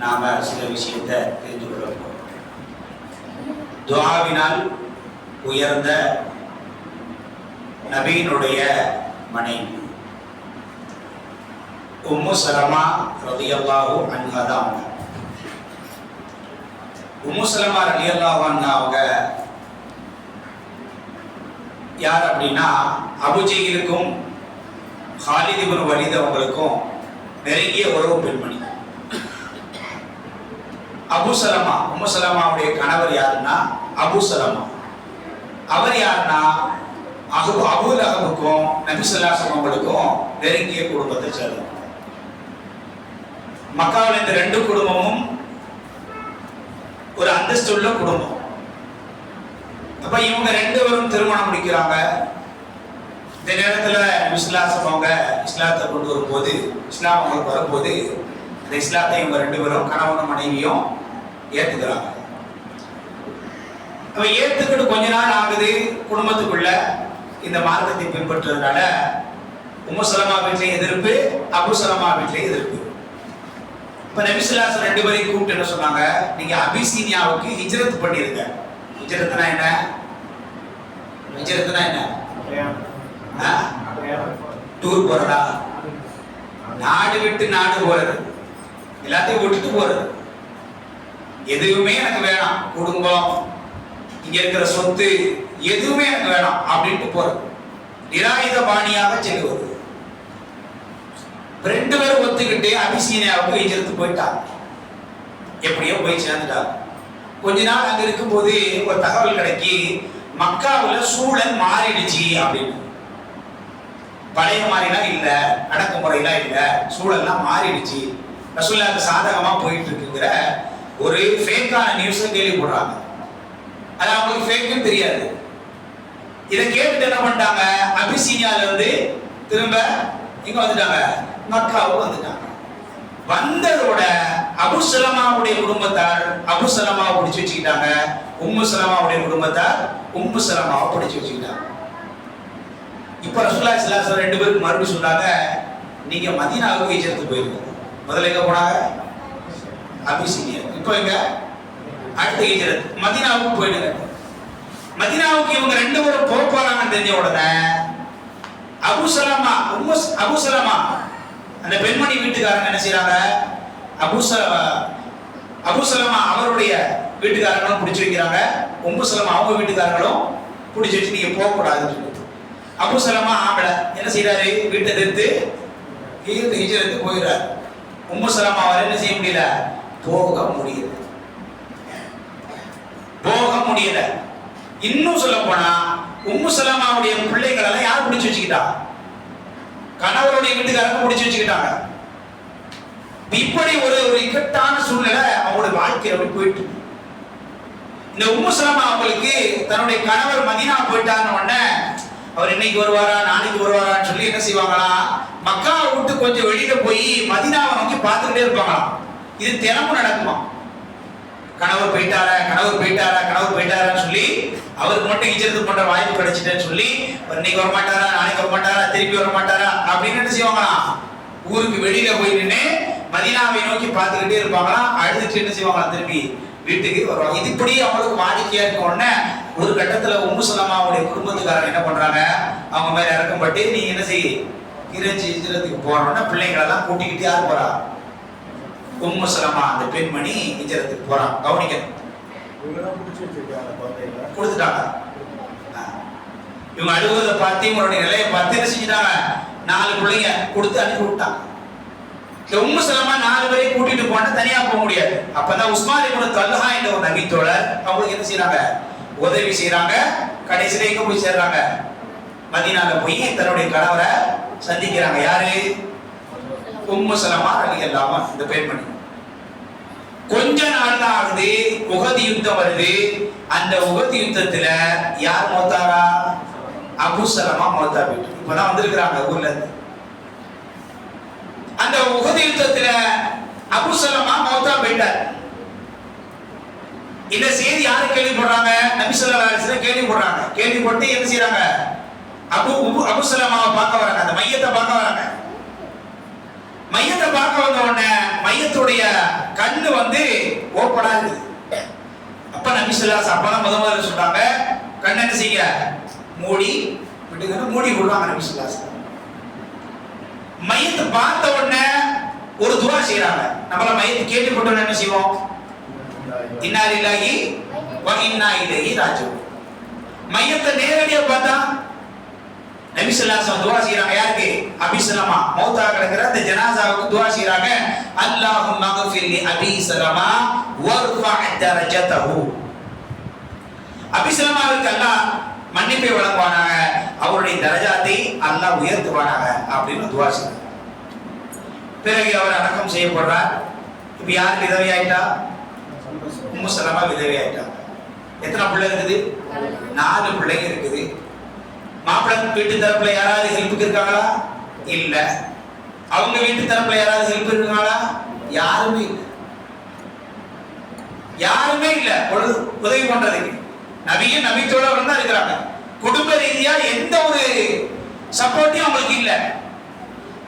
நாம சில விஷயத்தை தெரிந்து கொள்ள போறோம். துஆவினால் உயர்ந்த நபியினுடைய மனைவி உம்மு சலமா ரலியல்லாஹு அன்ஹா தான். உம்மு சலமா ரலியல்லாஹு அன்ஹா அவங்க யார் அப்படின்னா, அபூஜஹலுக்கும் ஹாலித் இப்னு வலீத் அவங்களுக்கும் நெருங்கிய உறவு பெண்மணி. அபு சலமா, உம்மு சலமாவுடைய கணவர் யாருன்னா அபு சலமா. அவர் யாருன்னா அபூ லஹபுக்கும் நபி ஸல்லல்லாஹு அலைஹி வஸல்லம் நெருங்கிய குடும்பத்தை சேர்ந்தவர். மக்காவில் இந்த ரெண்டு குடும்பமும் ஒரு அந்தஸ்துள்ள குடும்பம். அப்ப இவங்க ரெண்டு பேரும் திருமணம் முடிக்கிறாங்க. இந்த நேரத்தில் நபி ஸல்லல்லாஹு அலைஹி வஸல்லம் இஸ்லாத்தை கொண்டு வரும்போது, இஸ்லாம் அவங்களுக்கு வரும்போது, இந்த இஸ்லாத்தை இவங்க ரெண்டு பேரும் கணவனும் மனைவியும் ஏத்துக்கிறாங்க. அவ ஏத்துக்கிட்டு கொஞ்ச நாள் ஆகுது, குடும்பத்துக்குள்ள இந்த மார்க்கத்தை பின்பற்றுறதுனால உம்மு சலமா வீட்டிலே எதிர்ப்பு, அபு சலமா வீட்டிலே எதிர்ப்பு. இப்ப நபி ஸல்லல்லாஹு அலைஹி வஸல்லம் ரெண்டு பேரையும் கூப்பிட்டு என்ன சொன்னாங்க, நீங்க அபிசீனியாவுக்கு ஹிஜ்ரத் பண்ணிருங்க. ஹிஜ்ரத்னா என்ன? ஹிஜ்ரத்னா என்ன? டூர் போறதா? நாடு விட்டு நாடு போறது, எல்லாத்தையும் விட்டுட்டு போறது. எதுவுமே எனக்கு வேணாம், குடும்பம், இங்க இருக்கிற சொத்து எதுவுமே எனக்கு வேணாம் அப்படின்ட்டு போறது, நிராயுத பாணியாக செல்லுவது. ரெண்டு பேரும் ஒத்துக்கிட்டு அபிசீனியாவுக்கு ஹிஜ்ரத் போயிட்டாங்க. எப்படியோ போய் சேர்ந்துட்டாங்க. கொஞ்ச நாள் அங்க இருக்கும் போது ஒரு தகவல் கிடைக்கி, மக்காவில் சூழல் மாறிடுச்சு அப்படின்னு. பழைய மாதிரிலாம் இல்ல, அடக்குமுறையெல்லாம் இல்ல, சூழல்லாம் மாறிடுச்சு, ரசூலுல்லாஹ்வுக்கு சாதகமா போயிட்டு இருக்குங்கிற ஒரு ஃபேக்கான நியூஸை கேள்விப்படுறாங்க. அது அவங்களுக்கு ஃபேக்குன்னு தெரியாது. இதை கேட்டுட்டு என்ன பண்ணிட்டாங்க, அபிசீனியால இருந்து திரும்ப இங்க வந்துட்டாங்க, மக்காவுக்கு வந்துட்டாங்க. வந்ததோட அபு சலமாவுடைய குடும்பத்தார் அபு சலமாவை பிடிச்சு வச்சுக்கிட்டாங்க, உம்மு சலமாவுடைய குடும்பத்தார் உம்மு சலமாவை பிடிச்சு வச்சுக்கிட்டாங்க. இப்ப ரசூலுல்லாஹி ஸல்லல்லாஹு அலைஹி வஸல்லம் ரெண்டு பேருக்கு மறுபடியும் சொன்னாங்க, நீங்க மதீனாவுக்கு ஹிஜ்ரத் போயிருங்க. முதல்ல எங்க போனாங்க? அபிசீனியா. இப்போ எங்க? அடுத்த ஹிஜ்ரத் மதீனாவுக்கு போயிடுங்க. மதீனாவுக்கு இவங்க ரெண்டு பேரும் போறாங்கன்னு தெரிஞ்ச உடனே அபு சலமா அந்த பெண்மணி வீட்டுக்காரங்க என்ன செய்யறாங்க, அபு சலமா அவருடைய வீட்டுக்காரங்களும் பிடிச்சு வைக்கிறாங்க, உம்மு சலமா அவங்க வீட்டுக்காரங்களும் பிடிச்சு வச்சு நீங்க போக கூடாதுன்னு சொல்லி. அபு சலமா ஆம்பளை என்ன செய்யறாரு, வீட்டை எடுத்து ஹிஜ்ரத்துக்கு போயிடுறாரு. உம்மு சலமா அவரை என்ன செய்ய முடியல, போக முடியல. இன்னும் சொல்ல போனா உம்மு சலமாவுடைய பிள்ளைகள் எல்லாம் யார் பிடிச்சு வச்சுக்கிட்டா, கணவருடைய வீட்டுக்காரங்க பிடிச்சு வச்சுக்கிட்டாங்க. இப்படி ஒரு இக்கட்டான சூழ்நிலை அவங்களுடைய வாழ்க்கையில போயிட்டு. இந்த உம்மு சலமா அவங்களுக்கு தன்னுடைய கணவர் மதீனா போயிட்டாருன்னு உடனே, அவர் இன்னைக்கு வருவாரா நாளைக்கு வருவாரான்னு சொல்லி என்ன செய்வாங்களா, மக்காவை விட்டு கொஞ்சம் வெளியில போய் மதீனாவை நோக்கி பார்த்துக்கிட்டே இருப்பாங்களாம். இது தினமும் நடக்குமா, கணவர் போயிட்டாரான்னு சொல்லி அவருக்கு மட்டும் ஹிஜ்ரத் பண்ற வாய்ப்பு கிடைச்சிட்டேன்னு சொல்லி, இன்னைக்கு வரமாட்டாரா நாளைக்கு வரமாட்டாரா திருப்பி வரமாட்டாரா அப்படின்னு என்ன செய்வாங்களாம், ஊருக்கு வெளியில போய் நின்று மதீனாவை நோக்கி பார்த்துக்கிட்டே இருப்பாங்களாம். அழுதுட்டு என்ன செய்வாங்களாம், திருப்பி வீட்டுக்கு வருவாங்க. இது இப்படி அவங்களுக்கு வாடிக்கையா இருக்க உடனே ஒரு கட்டத்துல உம்மு சலமாவுடைய குடும்பத்துக்காரங்க என்ன பண்றாங்க, அவங்க மேல இறக்கப்பட்டு நீங்க என்ன செய்ய ஹிஜ்ரத்துக்கு போறோம்னா பிள்ளைங்களெல்லாம் கூட்டிக்கிட்டு யார் போறா, உம்மு சலமா அந்த பெண்மணி ஹிஜ்ரத்துக்கு போறான். கவனிக்கணும், கொடுத்துட்டாங்க. இவங்க அழுவதை பார்த்து இவங்களுடைய நிலையை பார்த்து என்ன செஞ்சுட்டாங்க, 4 பிள்ளைங்க கொடுத்து அனுப்பி விட்டாங்க. உம்மு சலமா 4 பேரையும் கூட்டிட்டு போனா தனியா போக முடியாது. அப்பதான் உஸ்மான் இப்னு தல்ஹா என்ற ஒரு நபித்தோழர் அவங்களுக்கு என்ன செய்யறாங்க, உதவி செய்யறாங்க. கடைசியில எங்க போய் சேர்றாங்க, மதீனால போய் தன்னுடைய கணவரை சந்திக்கிறாங்க. யாரு? உம்மு சலமா ரலியல்லாஹு அன்ஹா இந்த பெண்மணி. கொஞ்ச நாள் தான் ஆகுது, உஹது யுத்தம் வருது. அந்த உஹது யுத்தத்துல யார் மௌத்தாரா, அபு சலமா மௌத்தா போயிட்டு இப்பதான் வந்திருக்கிறாங்க ஊர்ல இருந்து. அந்த உஹது யுத்தத்துல அபு சலமா மௌத்தா போயிட்டார். இந்த செய்தி யாரு கேள்விப்படுறாங்க, நபி ஸல்லல்லாஹு அலைஹி வஸல்லம் கேள்விப்படுறாங்க. கேள்விப்பட்டு என்ன செய்யறாங்க, அபு சலமாவை பார்க்க வராங்க, அந்த மையத்தை பார்க்க வராங்க. மையத்தை பார்க்க வந்த உடனே மையத்துடைய கண்ணு வந்து ஓப்பனா இருக்குது. அப்ப நபி ஸல்லல்லாஹு அலைஹி வஸல்லம் அப்பதான் முதல்ல சொல்றாங்க, கண்ணை என்ன செய்ய, மூடி விடுங்க, மூடி விடுவாங்க நபி ஸல்லல்லாஹு அலைஹி வஸல்லம். மையத்தை பார்த்த உடனே ஒரு துஆ செய்யறாங்க. நம்மள மையத்தை கேள்விப்பட்டோம் என்ன செய்வோம், இன்னா லில்லாஹி வ இன்னா இலைஹி ராஜிஊன். மையத்தை நேரடியா பார்த்தா நபி ஸல்லல்லாஹு அலைஹி வஸல்லம் துஆ செய்யறாங்க. யாருக்கு? அபீ ஸலமா மௌத்தா கிடக்கிற அந்த ஜனாசாவுக்கு துஆ செய்யறாங்க. அல்லாஹும்ம அக்ஃபிர் லி அபீ ஸலமா வர்ஃபஅ தரஜதஹு. அபீ ஸலமாவுக்கு அல்லாஹ் மன்னிப்பை வழங்குவானாக, அவருடைய தரஜாத்தை அல்லாஹ் உயர்த்துவானாக அப்படின்னு துஆ செய்யறாங்க. பிறகு அவர் அடக்கம் செய்யப்படுறார். இப்ப யார் விதவை ஆயிட்டா? உம்மு ஸலமா விதவை ஆயிட்டாங்க. எத்தனை பிள்ளை இருக்குது? 4 பிள்ளைங்க இருக்குது. மாப்பிள்ளை வீட்டு தரப்புல யாராவது ஹெல்ப்புக்கு இருக்காங்களா? இல்ல. அவங்க வீட்டு தரப்புல யாராவது ஹெல்ப் இருக்காங்களா? யாருமே இல்லை. யாருமே இல்ல உதவி பண்றதுக்கு. நபியும் நபித்தோழர்கள் தான் இருக்கிறாங்க. குடும்ப ரீதியா எந்த ஒரு சப்போர்ட்டும் அவங்களுக்கு இல்ல.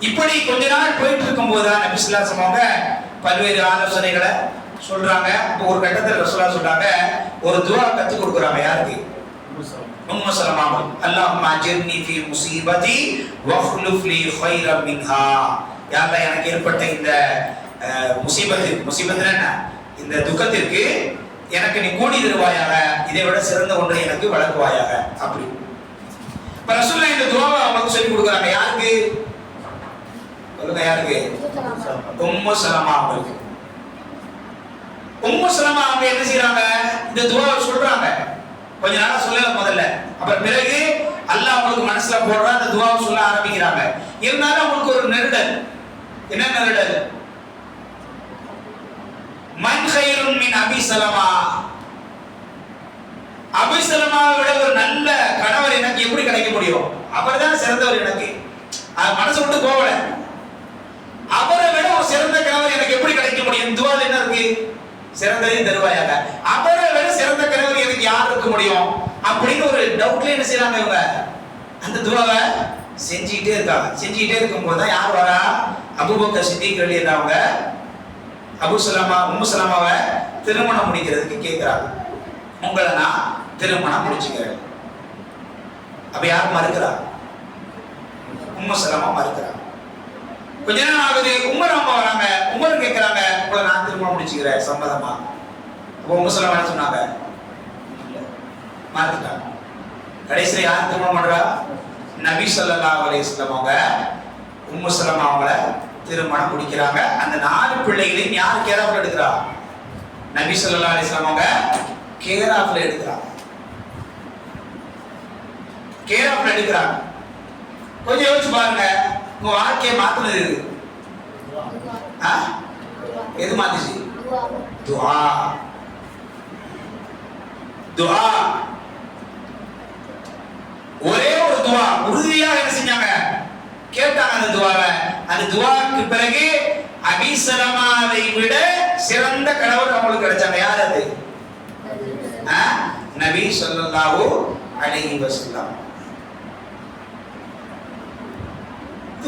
இப்படி கொஞ்ச நாள் போயிட்டு இருக்கும் போதுதான் நபி ஸல்லல்லாஹு அலைஹி வஸல்லம் பல்வேறு ஆலோசனைகளை சொல்றாங்க. அப்போ ஒரு கட்டத்தில் ரசூலுல்லாஹ் சொல்றாங்க, ஒரு துஆ கத்து கொடுக்குறாங்க. யாருக்கு? உம்மு ஸலமா. அல்லாஹும்ம அஜிர்னி ஃபீ முஸீபதி வஃக்லுஃப் லீ கைரம் மின்ஹா. யா அல்லாஹ், எனக்கு ஏற்பட்ட இந்த முஸீபத் என்ன, இந்த துக்கத்திற்கு எனக்கு நீ கூலி தருவாயாக, இதை விட சிறந்த ஒன்றை எனக்கு வழங்குவாயாக. அப்படி இப்ப ரசூலுல்லாஹ் இந்த துஆவை அவங்களுக்கு சொல்லி கொடுக்குறாங்க. யாருக்கு சொல்லுங்க? யாருக்கு? உம்மு ஸலமா அவங்களுக்கு. உம்மு ஸலமா அவங்க என்ன செய்யறாங்க, இந்த துஆவை சொல்றாங்க. கொஞ்ச நாளா சொல்லல முதல்ல, அப்புறம் பிறகு அல்லாஹ் அவங்களுக்கு மனசுல போடுறா, அந்த துஆவை சொல்ல ஆரம்பிக்கிறாங்க. இருந்தாலும் அவங்களுக்கு ஒரு நெருடல். என்ன நெருடல்? மன் கைரும் மின் அபீ ஸலமா. அபீ ஸலமாவை விட ஒரு நல்ல கணவர் எனக்கு எப்படி கிடைக்க முடியும்? அவர்தான் சிறந்தவர் எனக்கு. மனசு விட்டு போகல. அவரை விட ஒரு சிறந்த கணவர் எனக்கு எப்படி கிடைக்க முடியும்? துஆல என்ன இருக்கு? சிறந்ததை தருவாயாக. அவரை விட சிறந்த கணவர் எனக்கு யார் இருக்க முடியும் அப்படின்னு ஒரு டவுட்ல என்ன செய்யறாங்க இவங்க, அந்த துஆவை செஞ்சுக்கிட்டே இருக்காங்க. செஞ்சுக்கிட்டே இருக்கும்போது தான் யார் வரா? அபூபக்கர் சித்திக் ரலியல்லாஹு அபூ ஸலமா உம்மு ஸலமாவை திருமணம் முடிக்கிறதுக்கு கேட்கிறாங்க. உங்களை நான் திருமணம் முடிச்சுக்கிறேன். அப்ப யார் மறுக்கிறா? உம்மு ஸலமா மறுக்கிறாங்க. கொஞ்ச நேரம் ஆகுது, உமர் அம்மா வராங்க. உமர் கேட்கிறாங்க, உங்களை நான் திருமணம் முடிச்சுக்கிறேன், சம்மதமா? உம்மு ஸலமா என்ன சொன்னாங்க? மறுத்துட்டாங்க. கடைசியில் யார் திருமணம் பண்றா? நபி ஸல்லல்லாஹு அலைஹி வஸல்லம் அவங்க உம்மு ஸலமா அவங்கள திருமணம் முடிக்கிறாங்க. அந்த 4 பிள்ளைகளையும் யார் கேராப்ல எடுக்கிறா? நபி ஸல்லல்லாஹு அலைஹி வஸல்லம் அவங்க கேராப்ல எடுக்கிறாங்க. கேராப்ல எடுக்கிறாங்க. கொஞ்சம் யோசிச்சு பாருங்க, உங்க வாழ்க்கையை மாத்துனது எது? எது மாத்துச்சு? துஆ. துஆ. ஒரே ஒரு துஆ உறுதியாக என்ன செஞ்சாங்க? கேட்டாங்க அந்த துஆவை. அந்த துஆவுக்கு பிறகு அபீ ஸலமாவை விட சிறந்த கணவர் அவங்களுக்கு கிடைச்சாங்க. யார் அது? நபி ஸல்லல்லாஹு அலைஹி வஸல்லம்.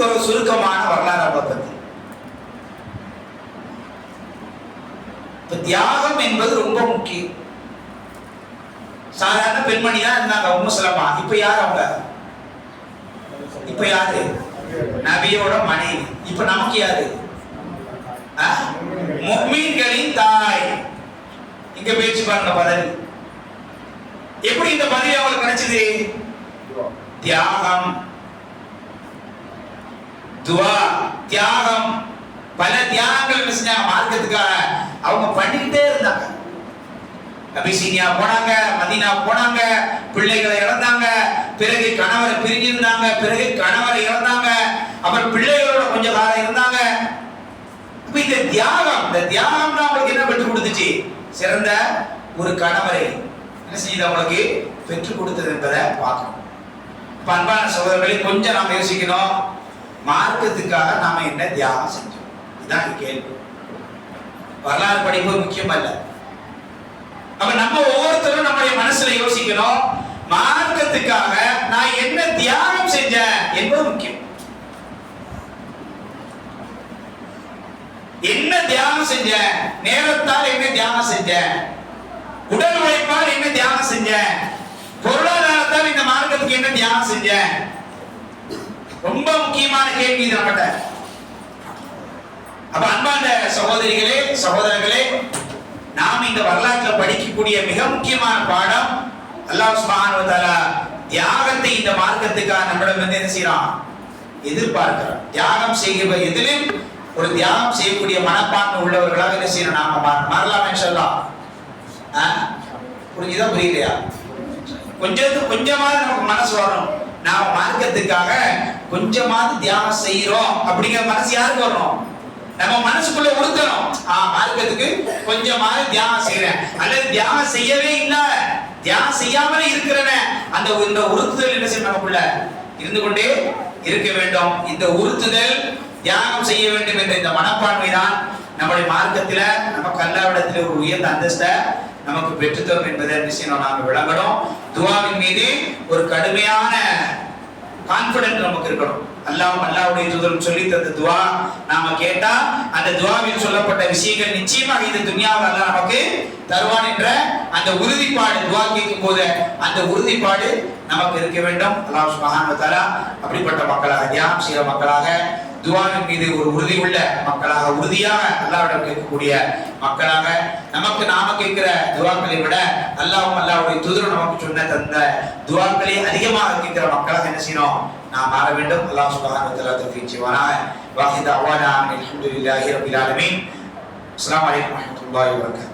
ஒரு சுருக்கமான வரலாறு அவளை பத்தி. தியாகம் என்பது ரொம்ப முக்கியம். சாதாரண பெண்மணி தான் இருந்தாங்க உம்மு ஸலமா. இப்ப யார் அவங்க? இப்ப யாரு? நபியோட மனைவி. இப்ப நமக்கு யாரு? முஃமின்களின் தாய். இங்க பேச்சு பாருங்க பதவி. எப்படி இந்த பதவி அவங்களுக்கு கிடைச்சது? தியாகம், துஆ, தியாகம். பல தியாகங்கள் செஞ்சாங்க மார்க்கத்துக்காக. அவங்க பண்ணிக்கிட்டே இருந்தாங்க. அபிசீனியா போனாங்க, மதீனா போனாங்க, பிள்ளைகளை இழந்தாங்க, பிறகு கணவரை பிரிஞ்சிருந்தாங்க, பிறகு கணவரை இழந்தாங்க, அப்புறம் பிள்ளைகளோட கொஞ்ச காலம் இருந்தாங்க. இந்த தியாகம் தான் அவங்களுக்கு என்ன பெற்றுக் கொடுத்துச்சு? சிறந்த ஒரு கணவரை என்ன செய்து அவங்களுக்கு பெற்றுக் கொடுத்தது என்பதை பார்க்கணும். அன்பான சகோதரர்களை கொஞ்சம் நாம யோசிக்கணும். மார்க்கத்துக்காக நாம என்ன தியாகம் செஞ்சோம்? இதுதான் கேள்வி. வரலாறு படிப்பு முக்கியம் அல்ல. அப்ப நம்ம ஒவ்வொருத்தரும் நம்முடைய மனசுல யோசிக்கணும், மார்க்கத்துக்காக நான் என்ன தியாகம் செஞ்சேன் என்பது முக்கியம். என்ன தியானம் செஞ்ச? நேரத்தால் என்ன தியானம் செஞ்ச? உடல் உழைப்பால் என்ன தியானம் செஞ்ச? பொருளாதாரத்தால் இந்த மார்க்கத்துக்கு என்ன தியானம் செஞ்ச? ரொம்ப முக்கியமான கேள்வி இது நம்மகிட்ட. அப்ப அன்பார்ந்த சகோதரிகளே, சகோதரர்களே, நாம் இந்த வரலாற்றில் படிக்கக்கூடிய மிக முக்கியமான பாடம், அல்லாஹ் சுப்ஹானஹு வ தஆலா தியாகத்தை இந்த மார்க்கத்துக்காக நம்மிடம் என்ன செய்யறான்? எதிர்பார்க்கிறான். தியாகம் செய்கிற எதிலும் ஒரு தியாகம் செய்யக்கூடிய மனப்பான்மை உள்ளவர்களாக என்ன செய்யணும்? நாம மாறலாம் இன்ஷாஅல்லாஹ். புரியுதா புரியலையா? கொஞ்சமாவது நமக்கு மனசு வரணும். நாம மார்க்கத்துக்காக கொஞ்சமாவது தியாகம் செய்யறோம் அப்படிங்கிற மனசு யாருக்கு வரணும்? நம்ம மனசுக்குள்ள உறுத்தணும். மார்க்கத்துக்கு கொஞ்சமாவது தியானம் செய்யறேன், அல்லது தியானம் செய்யவே இல்ல, தியானம் செய்யாமலே இருக்கிறவன் அந்த இந்த உறுத்துதல் என்ன செய்ய நமக்குள்ள இருந்து கொண்டே இருக்க வேண்டும். இந்த உறுத்துதல் தியாகம் செய்ய வேண்டும் என்ற இந்த மனப்பான்மை தான் நம்முடைய மார்க்கத்தில் நமக்கு அல்லாஹ்விடத்தில் ஒரு உயர்ந்த அந்தஸ்தை நமக்கு பெற்றுத்தரும் என்பதை விஷயம் நாம விளங்கணும். துஆவின் மீது ஒரு கடுமையான கான்ஃபிடென்ட் நமக்கு இருக்கணும். அல்லாஹ்வுடைய தூதர் சொல்லி தந்த துஆ நாம கேட்டா அந்த துஆவில் சொல்லப்பட்ட விஷயங்கள் நிச்சயமாக இந்த துன்யாவில் அல்லாஹ் நமக்கு தருவான் என்ற அந்த உறுதிப்பாடு, துஆ கேட்கும் போது அந்த உறுதிப்பாடு நமக்கு இருக்க வேண்டும். அல்லாஹ் சுப்ஹானஹு வ தஆலா அப்படிப்பட்ட மக்களாக, தியானம் செய்கிற மக்களாக, துஆவின் மீது ஒரு உறுதி உள்ள மக்களாக, உறுதியாக அல்லாஹ்விடம் கேட்கக்கூடிய மக்களாக, நமக்கு நாம கேட்கிற துஆக்களை விட அல்லாஹ்வுடைய தூதர் நமக்கு சொன்ன தந்த துஆக்களை அதிகமாக கேட்கிற மக்களாக என்ன செய்யணும்? நாம் மாற வேண்டும். அல்லாஹ் சுப்ஹானஹு வ தஆலா தௌஃபீக் செய்வானாக. வாஹித அவானா அல்ஹம்துலில்லாஹி ரப்பில் ஆலமீன். அஸ்ஸலாமு அலைக்கும் வரஹ்மத்துல்லாஹி வபரகாத்துஹு.